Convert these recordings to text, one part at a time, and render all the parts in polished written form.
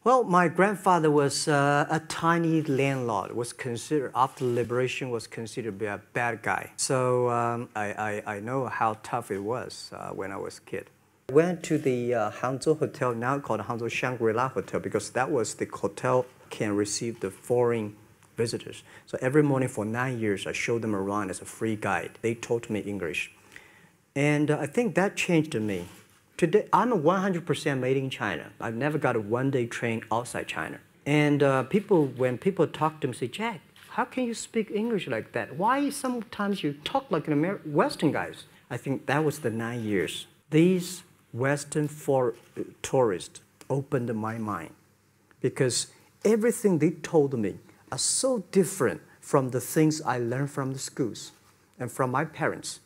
Well, my grandfather was a tiny landlord, was considered, after liberation, was considered to be a bad guy. So I know how tough it was when I was a kid. I went to the Hangzhou Hotel, now called Hangzhou Shangri-La Hotel, because that was the hotel can receive the foreign visitors. So every morning for 9 years, I showed them around as a free guide. They taught me English. And I think that changed me. Today, I'm 100% made in China. I've never got a one-day train outside China. And when people talk to me, say, Jack, how can you speak English like that? Why sometimes you talk like an Western guys? I think that was the 9 years. These Western tourists opened my mind because everything they told me are so different from the things I learned from the schools and from my parents.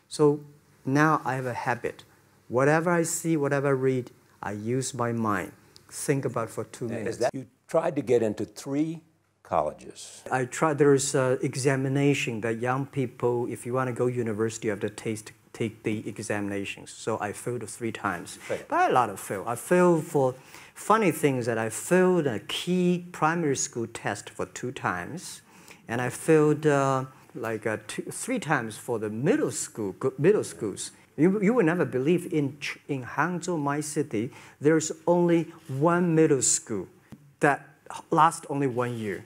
So now I have a habit. Whatever I see, whatever I read, I use my mind. Think about for 2 minutes. You tried to get into 3 colleges. I tried. There is an examination that young people, if you want to go university, you have to take the examinations. So I failed 3 times. But a lot of fail. I failed for funny things that I failed a key primary school test for 2 times, and I failed 3 times for the middle schools. You will never believe in Hangzhou, my city, there's only 1 middle school that lasts only 1 year.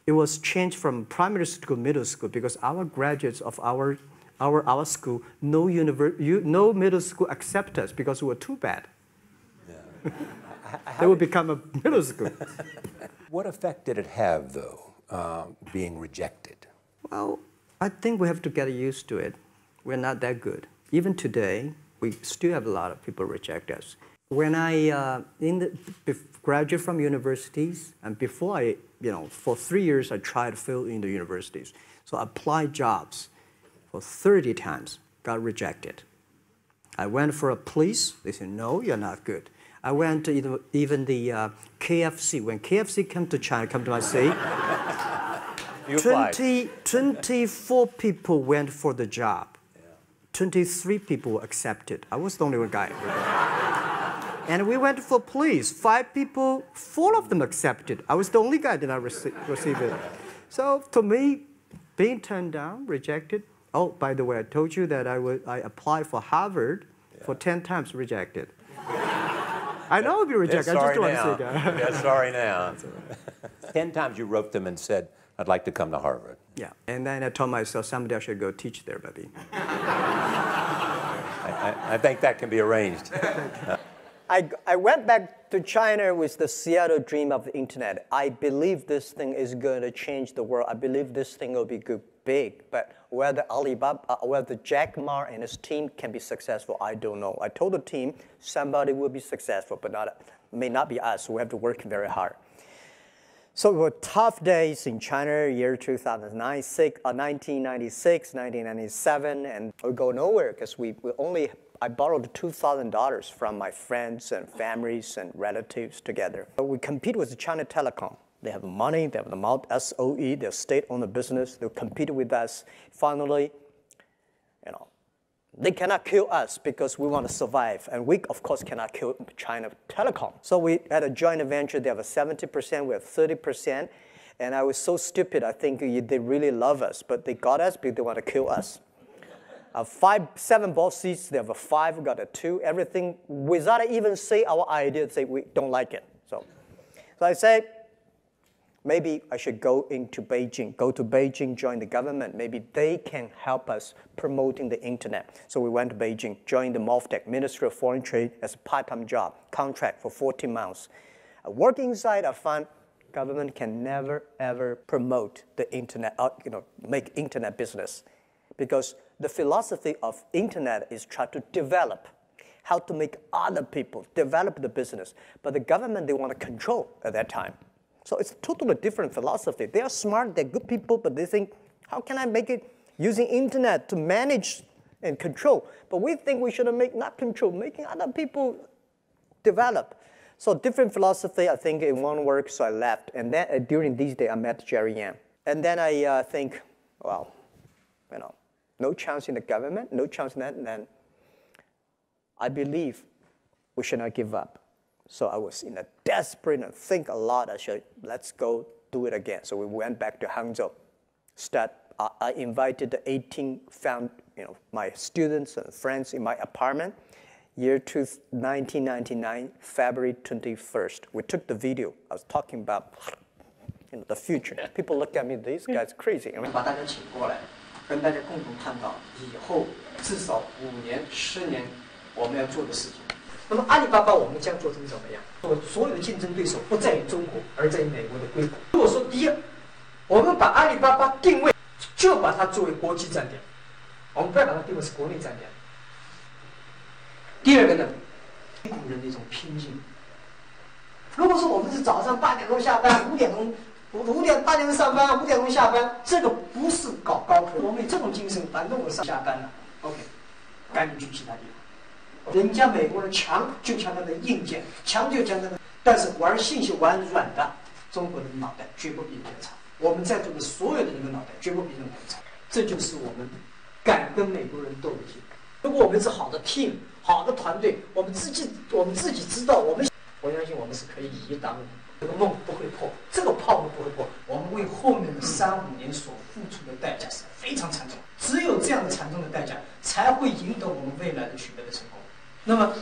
It was changed from primary school to middle school because our graduates of our school, no middle school accept us because we were too bad. Yeah. They would become a middle school. What effect did it have, though, being rejected? Well, I think we have to get used to it. We're not that good. Even today, we still have a lot of people reject us. When I graduated from universities, and before for 3 years, I tried to fill in the universities. So I applied jobs for 30 times, got rejected. I went for a police, they said, no, you're not good. I went to even the KFC. When KFC came to China, come to my city, 24 people went for the job. 23 people were accepted. I was the only one guy. And we went for police. 5 people, 4 of them accepted. I was the only guy that did not receive it. So to me, being turned down, rejected. Oh, by the way, I told you that I applied for Harvard for 10 times, rejected. I know I'll be rejected. I just don't want to say that. Yeah, sorry now. 10 times you wrote them and said, I'd like to come to Harvard. Yeah, and then I told myself someday I should go teach there, buddy. I think that can be arranged. I went back to China with the Seattle dream of the internet. I believe this thing is going to change the world. I believe this thing will be big. But whether whether Jack Ma and his team can be successful, I don't know. I told the team somebody will be successful, but may not be us. We have to work very hard. So it were tough days in China, year 1996, 1997, and we go nowhere because I borrowed $2,000 from my friends and families and relatives together. But we compete with China Telecom. They have money, they have the SOE, they're state-owned business, they compete with us. Finally, they cannot kill us because we want to survive. And we, of course, cannot kill China Telecom. So we had a joint venture. They have a 70%, we have 30%. And I was so stupid, I think they really love us. But they got us because they want to kill us. 7 boss seats, they have a 5, we got a 2. Everything, without even say our idea, say we don't like it. So I say, maybe I should go to Beijing, join the government. Maybe they can help us promoting the internet. So we went to Beijing, joined the MOFTEC, Ministry of Foreign Trade, as a part-time job, contract for 14 months. I work inside, I found government can never, ever promote the internet, make internet business. Because the philosophy of internet is try to develop, how to make other people develop the business. But the government, they want to control at that time. So it's a totally different philosophy. They are smart, they're good people, but they think, how can I make it using internet to manage and control? But we think we should not control, making other people develop. So different philosophy, I think it won't work, so I left. And then during these days, I met Jerry Yang. And then I think, well, no chance in the government, no chance in that, and then I believe we should not give up. So I was in a desperate and think a lot. I said, let's go do it again. So we went back to Hangzhou. I invited the 18 my students and friends in my apartment. Year 1999, February 21st. We took the video. I was talking about the future. People look at me, these guys crazy. 把大家请过来，跟大家共同探讨以后至少5年、10年我们要做的事情。那么阿里巴巴我们将做成怎么样？所有的竞争对手不在于中国，而在于美国的硅谷。如果说第一，我们把阿里巴巴定位，就把它作为国际站点，我们不要把它定位是国内站点。第二个呢，硅谷人的一种拼劲。如果说我们是早上8点钟下班，8点钟上班，5点钟下班，这个不是搞高科。我们有这种精神，反正我上下班了 ，OK， 赶紧去其他地方。人家美国人强就强他的硬件，强就强他的，但是玩信息玩软的，中国人的脑袋绝不比别人差。我们在座的所有的人的脑袋绝不比任何人差，这就是我们敢跟美国人斗的劲。如果我们是好的 team， 好的团队，我们自己知道，我相信我们是可以以一当五，这个梦不会破，这个泡沫不会破。我们为后面的3、5年所付出的代价是非常惨重，只有这样的惨重的代价，才会赢得我们未来的取得的成功。那么，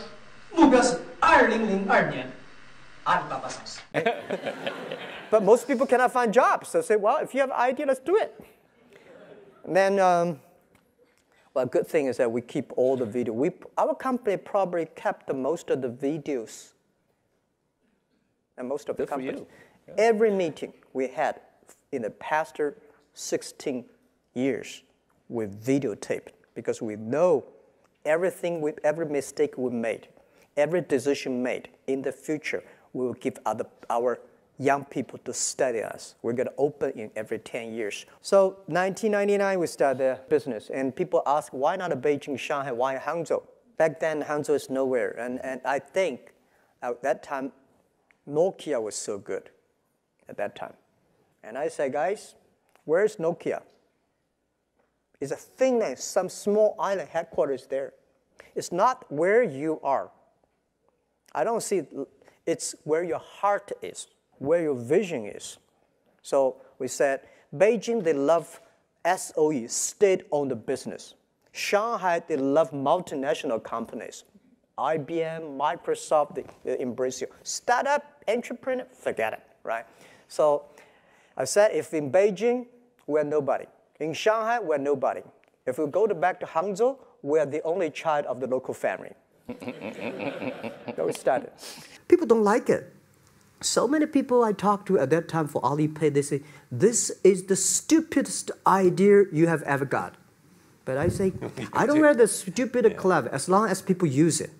目标是2002年，阿里巴巴上市。But most people cannot find jobs. So say, well, if you have an idea, let's do it. And then, well, good thing is that we keep all the video. Our company probably kept the most of the videos. And most of the companies. Yeah. Every meeting we had in the past 16 years, we videotaped because we know everything, every mistake we made, every decision made in the future, we will give our young people to study us. We're going to open in every 10 years. So 1999, we started the business. And people ask, why not Beijing, Shanghai, why Hangzhou? Back then, Hangzhou is nowhere. And I think at that time, Nokia was so good at that time. And I say, guys, where's Nokia? It's a thing that some small island headquarters there. It's not where you are. I don't see it. It's where your heart is, where your vision is. So we said, Beijing, they love SOE, state-owned business. Shanghai, they love multinational companies. IBM, Microsoft, they embrace you. Startup, entrepreneur, forget it, right? So I said, if in Beijing, we're nobody. In Shanghai, we're nobody. If we go back to Hangzhou, we're the only child of the local family. So we started. People don't like it. So many people I talked to at that time for Alipay, they say, this is the stupidest idea you have ever got. But I say, I don't wear the stupid clever as long as people use it.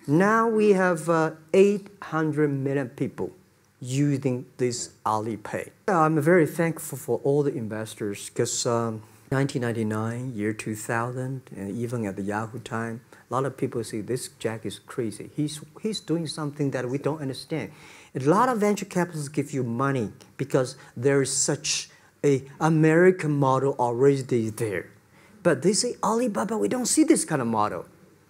Now we have 800 million people using this Alipay. I'm very thankful for all the investors because 1999, year 2000, and even at the Yahoo time, a lot of people say this Jack is crazy. He's doing something that we don't understand. A lot of venture capitalists give you money because there is such an American model already there. But they say, Alibaba, we don't see this kind of model,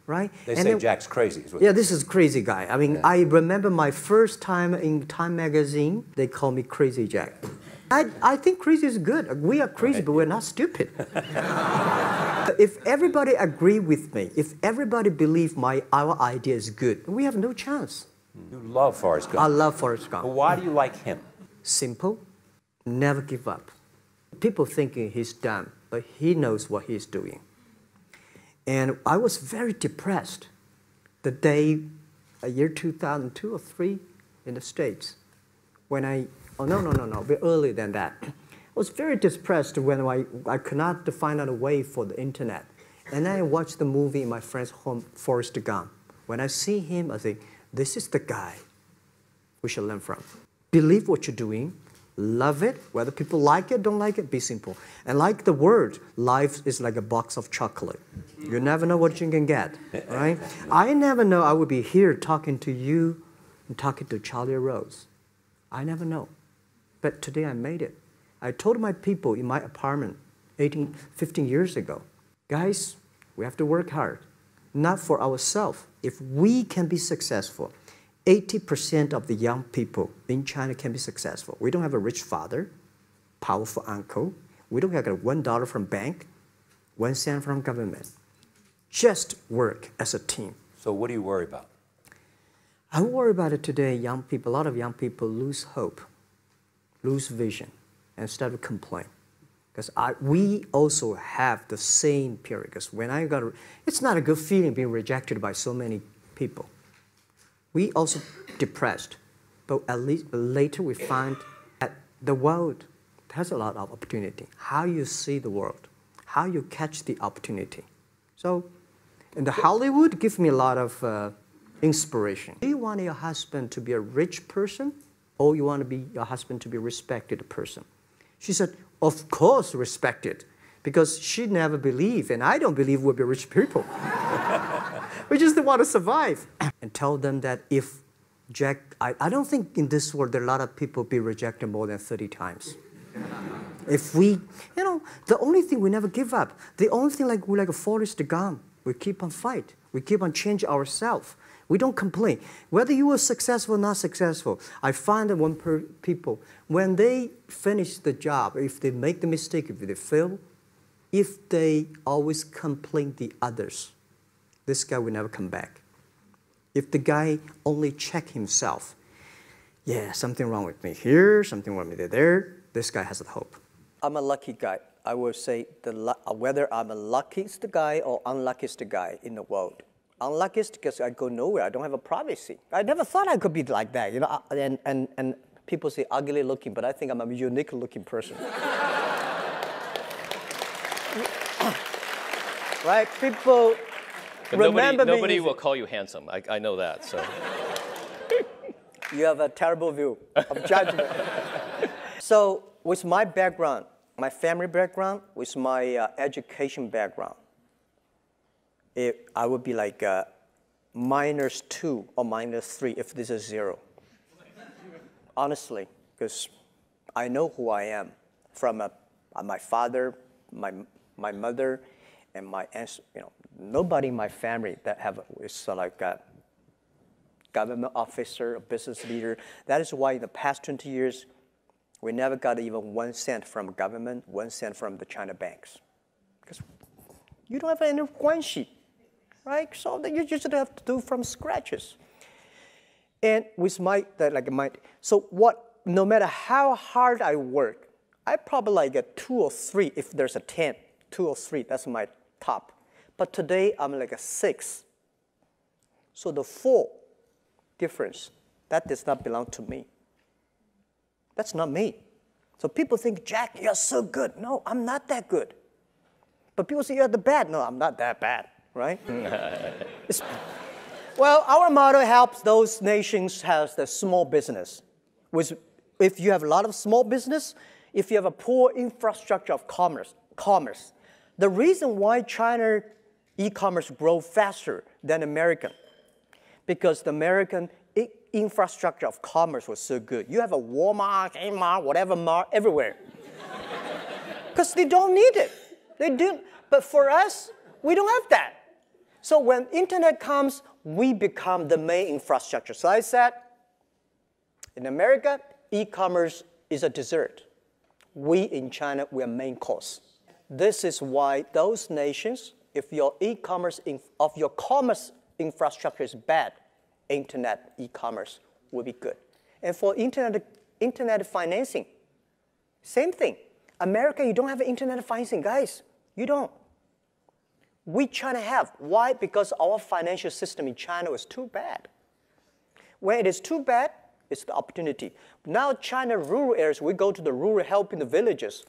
right? They say Jack's crazy. Yeah, this is crazy guy. I mean, I remember my first time in Time magazine, they call me Crazy Jack. I think crazy is good. We are crazy, but we're not stupid. If everybody agree with me, if everybody believe our idea is good, we have no chance. You love Forrest Gump. I love Forrest Gump. Well, why do you like him? Simple, never give up. People thinking he's dumb, but he knows what he's doing. And I was very depressed the day, year 2002 or 3 in the States, when oh, no, a bit earlier than that. I was very depressed when I could not find out a way for the internet. And I watched the movie in my friend's home, Forrest Gump. When I see him, I think, this is the guy we should learn from. Believe what you're doing, love it, whether people like it, don't like it, be simple. And like the word, life is like a box of chocolate. You never know what you can get, right? I never know I would be here talking to you and talking to Charlie Rose. I never know. But today I made it. I told my people in my apartment 15 years ago, guys, we have to work hard, not for ourselves. If we can be successful, 80% of the young people in China can be successful. We don't have a rich father, powerful uncle. We don't have $1 from bank, 1 cent from government. Just work as a team. So what do you worry about? I worry about it today. Young people, a lot of young people lose hope, lose vision, and start to complain. Because we also have the same period. Because when it's not a good feeling being rejected by so many people. We also depressed, but at least later we find that the world has a lot of opportunity. How you see the world, how you catch the opportunity. So, in the Hollywood gives me a lot of inspiration. Do you want your husband to be a rich person, or you want your husband to be a respected person? She said, of course respected, because she never believed, and I don't believe we'll be rich people. We just want to survive. And tell them that if Jack, I don't think in this world there are a lot of people be rejected more than 30 times. If we, the only thing we never give up, the only thing we're like a Forrest Gump, we keep on fight. We keep on changing ourselves. We don't complain. Whether you were successful or not successful, I find that people, when they finish the job, if they make the mistake, if they fail, if they always complain the others, this guy will never come back. If the guy only check himself, yeah, something wrong with me here, something wrong with me there, this guy has a hope. I'm a lucky guy. I will say whether I'm the luckiest guy or unluckiest guy in the world. Unluckiest because I go nowhere. I don't have a privacy. I never thought I could be like that. And people say ugly looking, but I think I'm a unique looking person. Right? People remember me. Nobody will call you handsome. I know that. So you have a terrible view of judgment. So with my background, my family background, with my education background, I would be like -2 or -3 if this is 0. Honestly, because I know who I am from my father, my mother, and my aunts. Nobody in my family that is like a government officer, a business leader. That is why in the past 20 years, we never got even 1 cent from government, 1 cent from the China banks. Because you don't have any guanxi, right? So that you just have to do from scratches. And with no matter how hard I work, I probably like a 2 or 3 if there's a 10, 2 or 3, that's my top. But today I'm like a 6. So the 4 difference, that does not belong to me. That's not me. So people think, Jack, you're so good. No, I'm not that good. But people say you're the bad. No, I'm not that bad, right? Well, our motto helps those nations have the small business. If you have a lot of small business, if you have a poor infrastructure of commerce. The reason why China e-commerce grow faster than American, because the American infrastructure of commerce was so good. You have a Walmart, Kmart, whatever mart everywhere. Because they don't need it. They do. But for us, we don't have that. So when internet comes, we become the main infrastructure. So I said, in America, e-commerce is a dessert. We in China, we are main course. This is why those nations, if your e-commerce of your commerce infrastructure is bad, internet e-commerce will be good. And for internet financing, same thing. America, you don't have internet financing, guys. You don't. We China have. Why? Because our financial system in China is too bad. When it is too bad, it's the opportunity. Now China rural areas, we go to the rural helping the villages.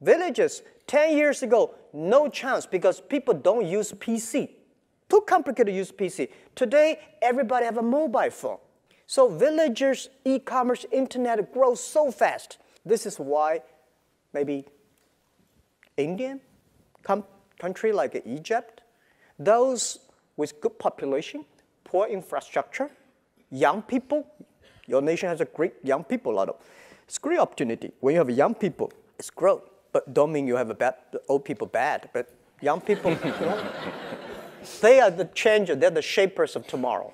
Villages, 10 years ago, no chance because people don't use PC. Too complicated to use PC. Today, everybody have a mobile phone. So villagers, e-commerce, internet grows so fast. This is why maybe Indian country like Egypt, those with good population, poor infrastructure, young people. Your nation has a great young people, it's a great opportunity. When you have young people, it's growth. But don't mean you have old people bad, but young people, they are the changer, they're the shapers of tomorrow.